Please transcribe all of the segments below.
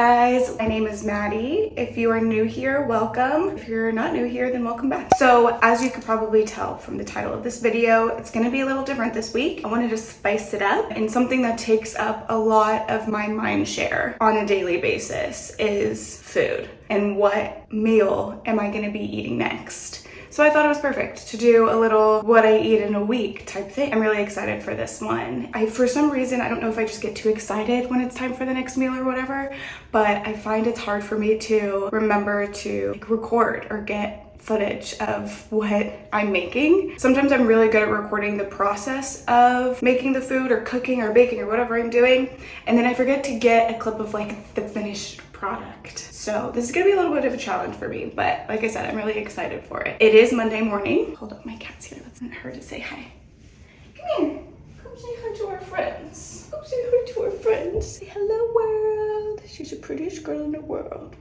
guys, my name is Maddie. If you are new here, welcome. If you're not new here, then welcome back. So as you could probably tell from the title of this video, it's gonna be a little different this week. I wanted to spice it up, and something that takes up a lot of my mind share on a daily basis is food. And what meal am I gonna be eating next? So I thought it was perfect to do a little what I eat in a week type thing. I'm really excited for this one. For some reason, I don't know if I just get too excited when it's time for the next meal or whatever, but I find it's hard for me to remember to record or get footage of what I'm making. Sometimes I'm really good at recording the process of making the food or cooking or baking or whatever I'm doing, and then I forget to get a clip of like the finished product. So this is gonna be a little bit of a challenge for me, but like I said, I'm really excited for it. It is Monday morning. Hold up, my cat's here. Let's get her to say hi. Come here. Come say hi to our friends. Come say hi to our friends. Say hello, world. She's the prettiest girl in the world.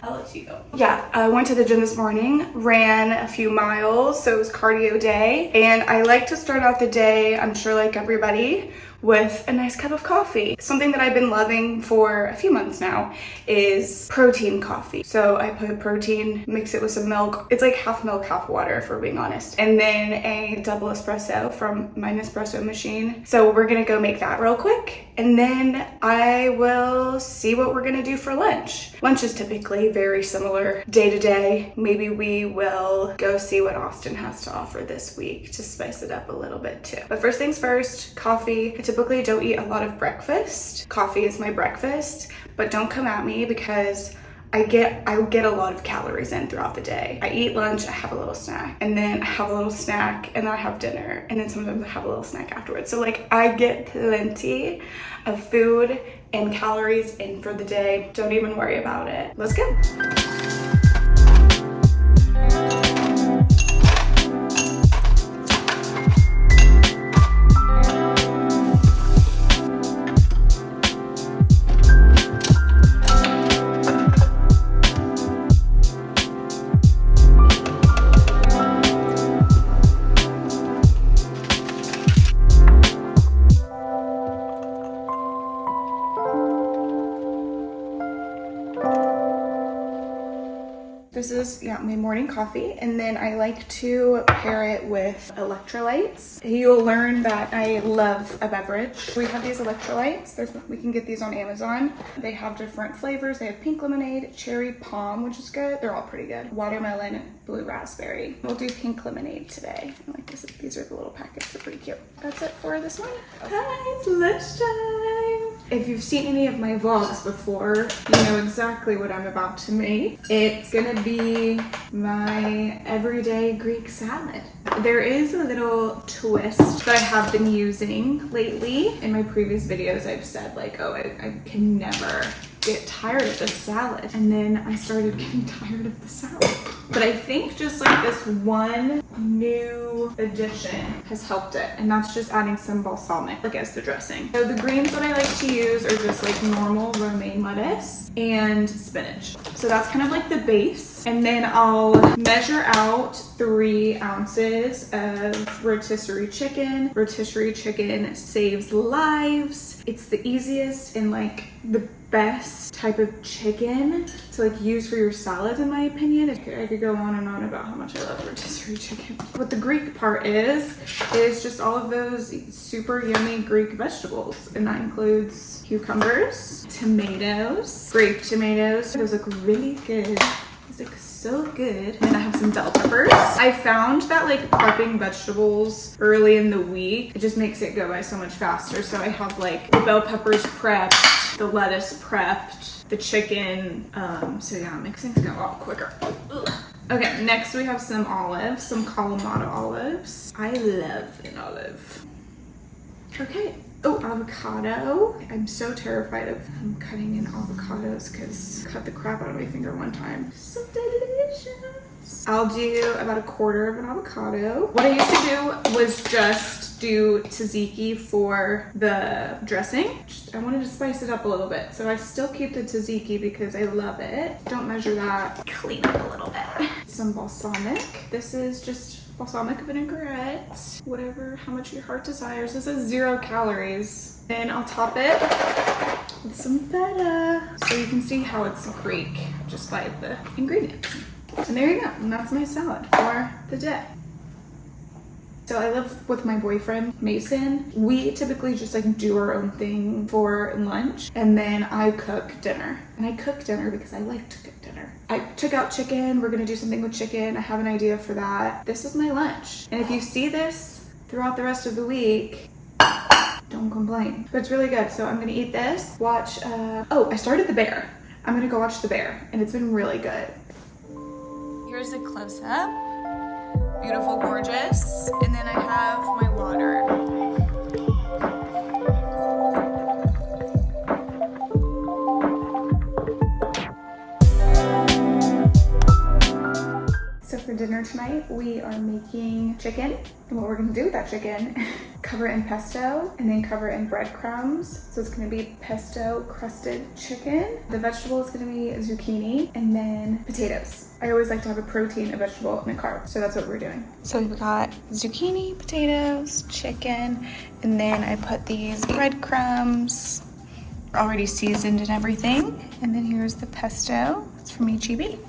I'll let you go. Yeah, I went to the gym this morning, ran a few miles, so it was cardio day. And I like to start out the day, I'm sure like everybody, with a nice cup of coffee. Something that I've been loving for a few months now is protein coffee. So I put protein, mix it with some milk. It's like half milk, half water, if we're being honest. And then a double espresso from my Nespresso machine. So we're gonna go make that real quick. And then I will see what we're gonna do for lunch. Lunch is typically very similar day to day. Maybe we will go see what Austin has to offer this week to spice it up a little bit too. But first things first, coffee. I typically don't eat a lot of breakfast. Coffee is my breakfast, but don't come at me because I get a lot of calories in throughout the day. I eat lunch, I have a little snack, and then I have a little snack, and then I have dinner, and then sometimes I have a little snack afterwards. So like I get plenty of food and calories in for the day. Don't even worry about it. Let's go. This is my morning coffee, and then I like to pair it with electrolytes. You'll learn that I love a beverage. We have these electrolytes. We can get these on Amazon. They have different flavors. They have pink lemonade, cherry palm, which is good. They're all pretty good. Watermelon, blue raspberry. We'll do pink lemonade today. I like this. These are the little packets. They're pretty cute. That's it for this morning. Hi, it's lunchtime. If you've seen any of my vlogs before, you know exactly what I'm about to make. It's gonna be my everyday Greek salad. There is a little twist that I have been using lately. In my previous videos, I've said like, oh, I can never get tired of this salad. And then I started getting tired of the salad. But I think just like this one new addition has helped it. And that's just adding some balsamic like as the dressing. So the greens that I like to use are just like normal romaine lettuce and spinach. So that's kind of like the base. And then I'll measure out 3 ounces of rotisserie chicken. Rotisserie chicken saves lives. It's the easiest and like the best type of chicken to like use for your salads, in my opinion. I could go on and on about how much I love rotisserie chicken. What the Greek part is just all of those super yummy Greek vegetables, and that includes cucumbers, tomatoes, grape tomatoes. Those look really good. Those look so good. And I have some bell peppers. I found that like prepping vegetables early in the week, it just makes it go by so much faster. So I have like the bell peppers prepped, the lettuce prepped, the chicken. So yeah, it makes things go a lot quicker. Ugh. Okay, next we have some olives, some Kalamata olives. I love an olive. Okay. Oh, avocado. I'm so terrified of cutting in avocados because I cut the crap out of my finger one time. So delicious. I'll do about 1/4 of an avocado. What I used to do was just do tzatziki for the dressing. I wanted to spice it up a little bit. So I still keep the tzatziki because I love it. Don't measure that. Clean up a little bit. Some balsamic. This is just balsamic vinaigrette, whatever, how much your heart desires. This is 0 calories. Then I'll top it with some feta. So you can see how it's Greek just by the ingredients. And there you go, and that's my salad for the day. So I live with my boyfriend, Mason. We typically just like do our own thing for lunch, and then I cook dinner. And I cook dinner because I like to cook dinner. I took out chicken. We're gonna do something with chicken. I have an idea for that. This is my lunch. And if you see this throughout the rest of the week, don't complain. But it's really good. So I'm gonna eat this, watch, oh, I started The Bear. I'm gonna go watch The Bear, and it's been really good. Here's a close-up. Beautiful, gorgeous. And then I have my water. So for dinner tonight, we are making chicken. And what we're gonna do with that chicken, cover it in pesto and then cover it in breadcrumbs. So it's gonna be pesto crusted chicken. The vegetable is gonna be zucchini and then potatoes. I always like to have a protein, a vegetable, and a carb. So that's what we're doing. So we've got zucchini, potatoes, chicken, and then I put these breadcrumbs, already seasoned and everything. And then here's the pesto. It's from H-E-B.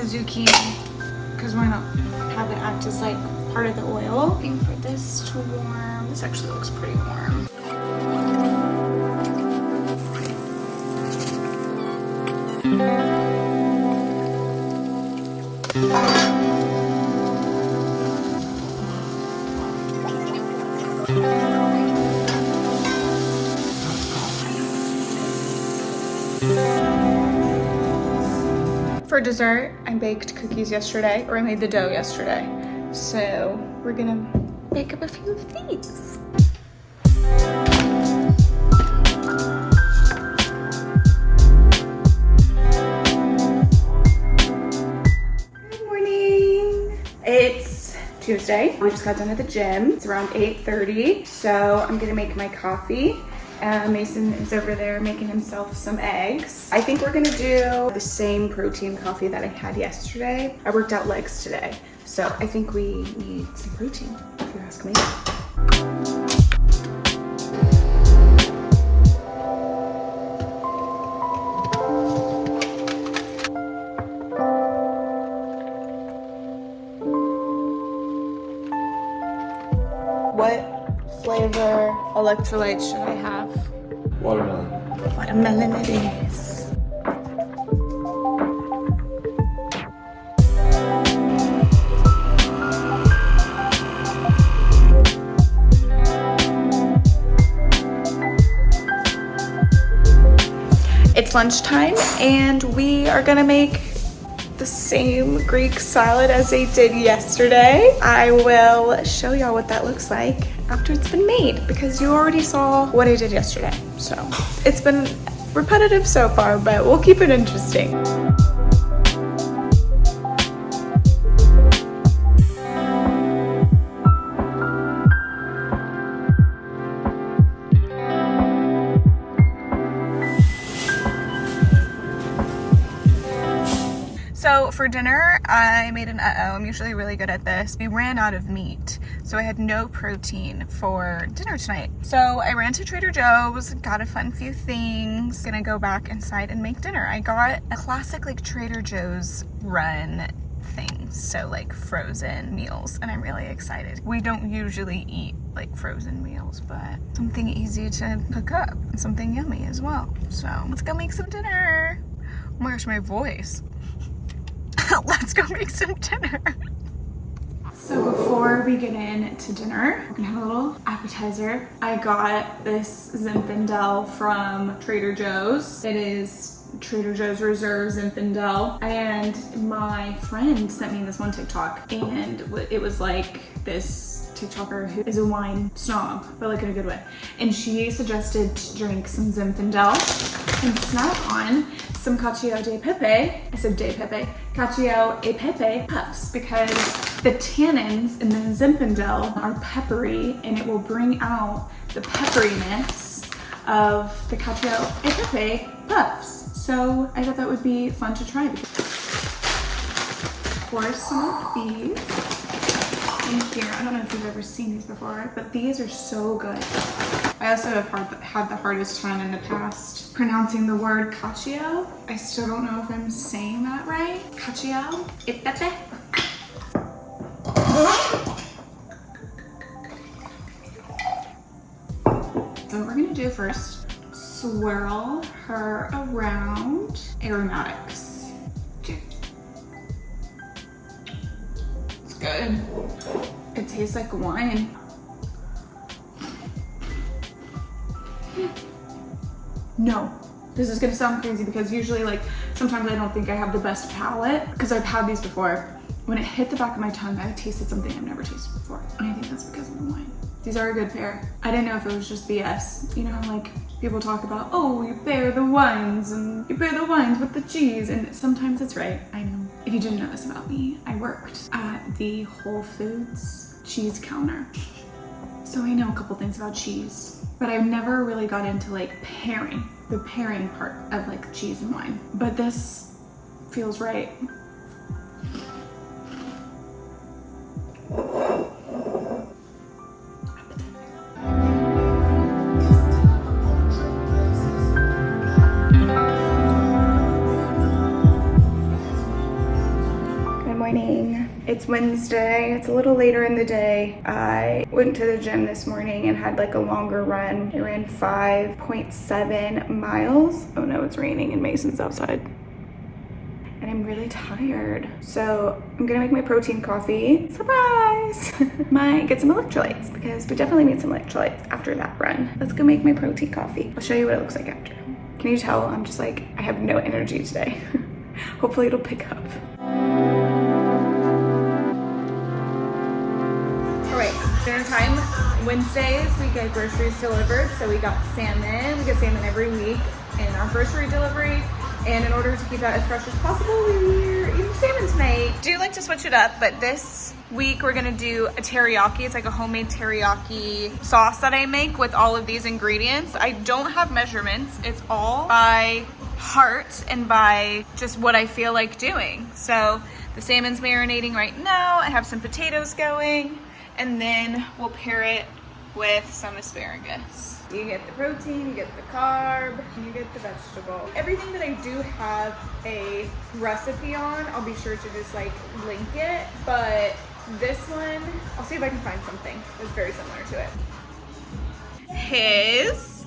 Zucchini, because why not have it act as like part of the oil. Waiting for this to warm. This actually looks pretty warm. For dessert, I baked cookies yesterday, or I made the dough yesterday. So we're gonna bake up a few of these. Good morning. It's Tuesday. We just got done at the gym. It's around 8:30. So I'm gonna make my coffee. Mason is over there making himself some eggs. I think we're gonna do the same protein coffee that I had yesterday. I worked out legs today, so I think we need some protein, if you ask me. What flavor electrolytes should I have? Watermelon. Watermelon it is. It's lunchtime and we are gonna make the same Greek salad as I did yesterday. I will show y'all what that looks like after it's been made, because you already saw what I did yesterday. So it's been repetitive so far, but we'll keep it interesting. So for dinner, I made an I'm usually really good at this. We ran out of meat, so I had no protein for dinner tonight. So I ran to Trader Joe's, got a fun few things. Gonna go back inside and make dinner. I got a classic like Trader Joe's run things, so like frozen meals, and I'm really excited. We don't usually eat like frozen meals, but something easy to cook up and something yummy as well. So let's go make some dinner. Oh my gosh, my voice. Let's go make some dinner. So before we get into dinner, we're gonna have a little appetizer. I got this Zinfandel from Trader Joe's. It is Trader Joe's Reserve Zinfandel. And my friend sent me this one TikTok, and it was like this TikToker who is a wine snob, but like in a good way. And she suggested to drink some Zinfandel and Snap-on. some cacio de pepe. I said de pepe. Cacio e pepe puffs because the tannins in the Zinfandel are peppery and it will bring out the pepperiness of the cacio e pepe puffs. So I thought that would be fun to try. Pour some of these in here. I don't know if you've ever seen these before, but these are so good. I also have had the hardest time in the past pronouncing the word cacio. I still don't know if I'm saying that right. Cacio e pepe. So what we're gonna do first, swirl her around aromatics. It's good. It tastes like wine. No, this is gonna sound crazy because usually like sometimes I don't think I have the best palate because I've had these before. When it hit the back of my tongue, I tasted something I've never tasted before. And I think that's because of the wine. These are a good pair. I didn't know if it was just BS. You know how like people talk about, oh, you pair the wines and you pair the wines with the cheese. And sometimes it's right, I know. If you didn't know this about me, I worked at the Whole Foods cheese counter. So I know a couple things about cheese, but I've never really got into like the pairing part of like cheese and wine. But this feels right. It's Wednesday, it's a little later in the day. I went to the gym this morning and had like a longer run. I ran 5.7 miles. Oh no, it's raining and Mason's outside. And I'm really tired. So I'm gonna make my protein coffee. Surprise! Might get some electrolytes because we definitely need some electrolytes after that run. Let's go make my protein coffee. I'll show you what it looks like after. Can you tell I'm just like, I have no energy today. Hopefully it'll pick up. Dinner time. Wednesdays we get groceries delivered, so we got salmon. We get salmon every week in our grocery delivery, and in order to keep that as fresh as possible, we're eating salmon tonight. Do like to switch it up, but this week we're gonna do a teriyaki. It's like a homemade teriyaki sauce that I make with all of these ingredients. I don't have measurements. It's all by heart and by just what I feel like doing. So the salmon's marinating right now. I have some potatoes going. And then we'll pair it with some asparagus. You get the protein, you get the carb, and you get the vegetable. Everything that I do have a recipe on, I'll be sure to just like link it. But this one, I'll see if I can find something that's very similar to it. His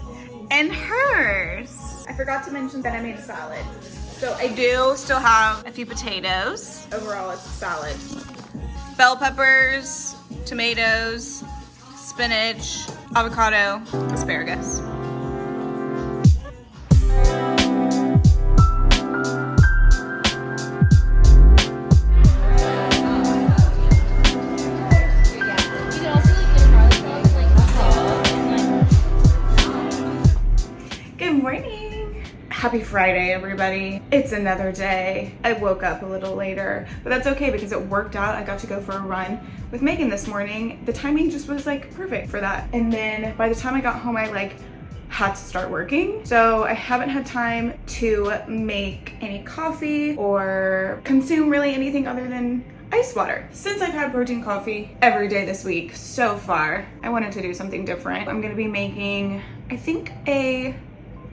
and hers. I forgot to mention that I made a salad. So I do still have a few potatoes. Overall, it's a salad. Bell peppers, tomatoes, spinach, avocado, asparagus. Good morning. Happy Friday, everybody. It's another day. I woke up a little later, but that's okay because it worked out. I got to go for a run with Megan this morning. The timing just was like perfect for that. And then by the time I got home, I like had to start working. So I haven't had time to make any coffee or consume really anything other than ice water. Since I've had protein coffee every day this week so far, I wanted to do something different. I'm gonna be making, I think, a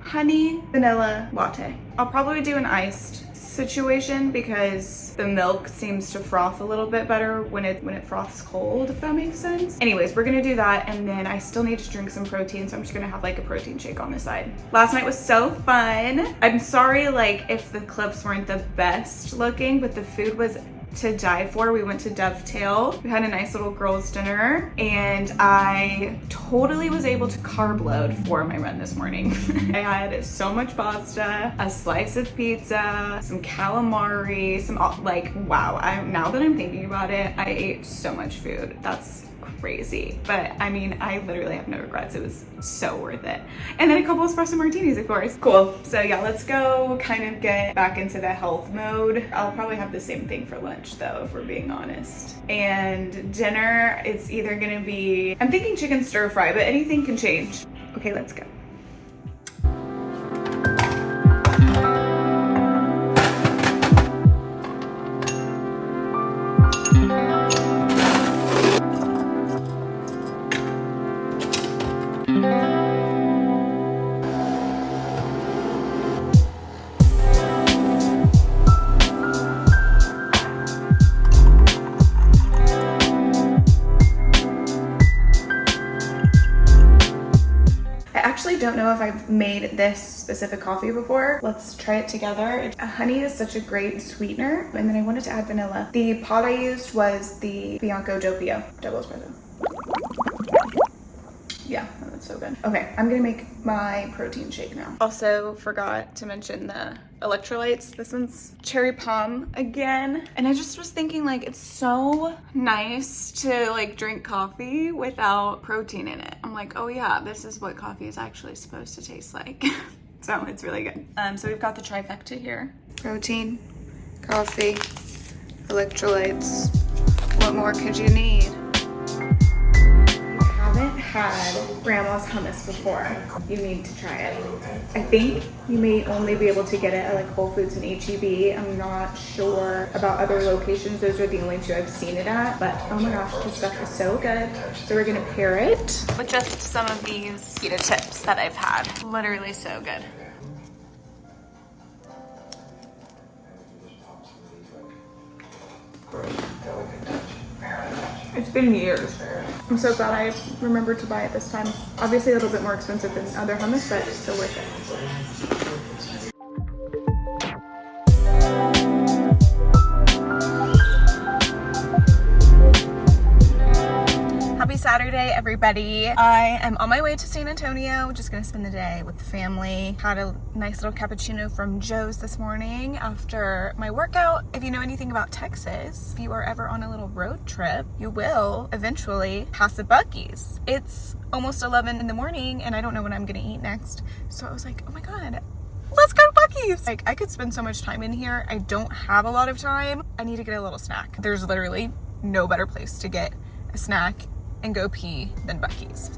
honey vanilla latte. I'll probably do an iced situation because the milk seems to froth a little bit better when it froths cold, if that makes sense. Anyways, we're gonna do that, and then I still need to drink some protein, so I'm just gonna have like a protein shake on the side. Last night was so fun. I'm sorry like if the clips weren't the best looking, but the food was to die for. We went to Dovetail. We had a nice little girls' dinner, and I totally was able to carb load for my run this morning. I had so much pasta, a slice of pizza, some calamari, some like, wow. Now that I'm thinking about it, I ate so much food. That's crazy. But I mean, I literally have no regrets. It was so worth it. And then a couple espresso martinis, of course. Cool. So yeah, let's go kind of get back into the health mode. I'll probably have the same thing for lunch though, if we're being honest. And dinner, it's either gonna be, I'm thinking chicken stir fry, but anything can change. Okay, let's go. Don't know if I've made this specific coffee before. Let's try it together. Honey is such a great sweetener, and then I wanted to add vanilla. The pot I used was the Bianco Doppio double espresso. Yeah, that's so good. Okay, I'm gonna make my protein shake now. Also forgot to mention the electrolytes. This one's cherry palm again. And I just was thinking, like, it's so nice to like drink coffee without protein in it. I'm like, oh yeah, this is what coffee is actually supposed to taste like. So it's really good. So we've got the trifecta here. Protein, coffee, electrolytes. What more could you need? Had grandma's hummus before, you need to try it. I think you may only be able to get it at like Whole Foods and HEB. I'm not sure about other locations. Those are the only two I've seen it at, but oh my gosh, this stuff is so good. So we're gonna pair it with just some of these pita chips that I've had. Literally so good. It's been years. I'm so glad I remembered to buy it this time. Obviously a little bit more expensive than other hummus, but it's still worth it. Happy Saturday, everybody. I am on my way to San Antonio, just gonna spend the day with the family. Had a nice little cappuccino from Joe's this morning after my workout. If you know anything about Texas, if you are ever on a little road trip, you will eventually pass a Buc-ee's. It's almost 11 in the morning and I don't know what I'm gonna eat next. So I was like, oh my God, let's go to Buc-ee's. Like, I could spend so much time in here. I don't have a lot of time. I need to get a little snack. There's literally no better place to get a snack and go pee than Buc-ee's.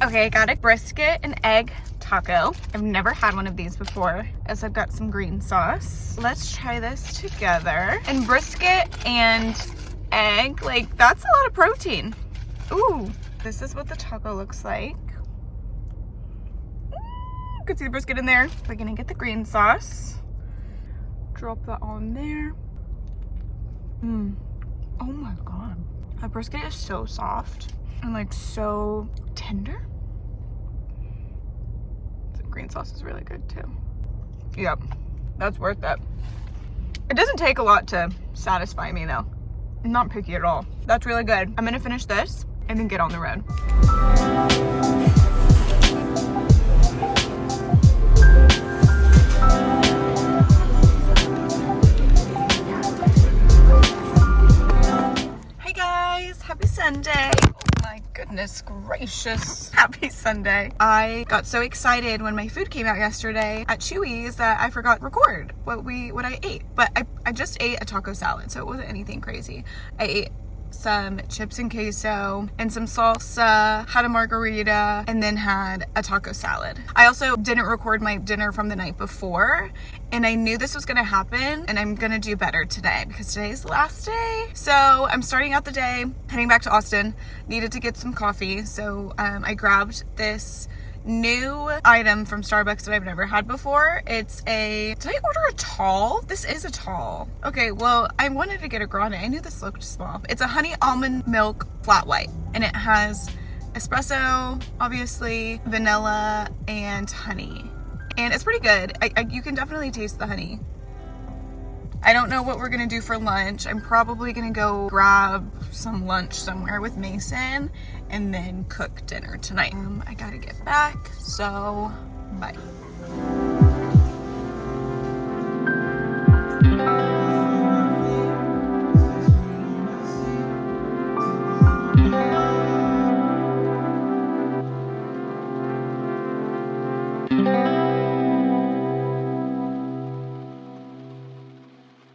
Okay, I got a brisket and egg taco. I've never had one of these before, as I've got some green sauce. Let's try this together. And brisket and egg, like, that's a lot of protein. Ooh, this is what the taco looks like. You can see the brisket in there. We're gonna get the green sauce. Drop that on there. Oh my God. That brisket is so soft and like so tender. The green sauce is really good too. Yep, that's worth it. It doesn't take a lot to satisfy me though. I'm not picky at all. That's really good. I'm gonna finish this and then get on the road. Happy Sunday. Oh my goodness gracious. Happy Sunday. I got so excited when my food came out yesterday at Chewy's that I forgot to record what I ate. But I just ate a taco salad, so it wasn't anything crazy. I ate some chips and queso and some salsa, had a margarita, and then had a taco salad. I also didn't record my dinner from the night before, and I knew this was gonna happen, and I'm gonna do better today because today's the last day. So I'm starting out the day, heading back to Austin. Needed to get some coffee, so I grabbed this new item from Starbucks that I've never had before. It's a, did I order a tall? This is a tall. Okay, well, I wanted to get a grande. I knew this looked small. It's a honey almond milk flat white, and it has espresso, obviously, vanilla, and honey. And it's pretty good. You can definitely taste the honey. I don't know what we're gonna do for lunch. I'm probably gonna go grab some lunch somewhere with Mason and then cook dinner tonight. I gotta get back, so bye. you.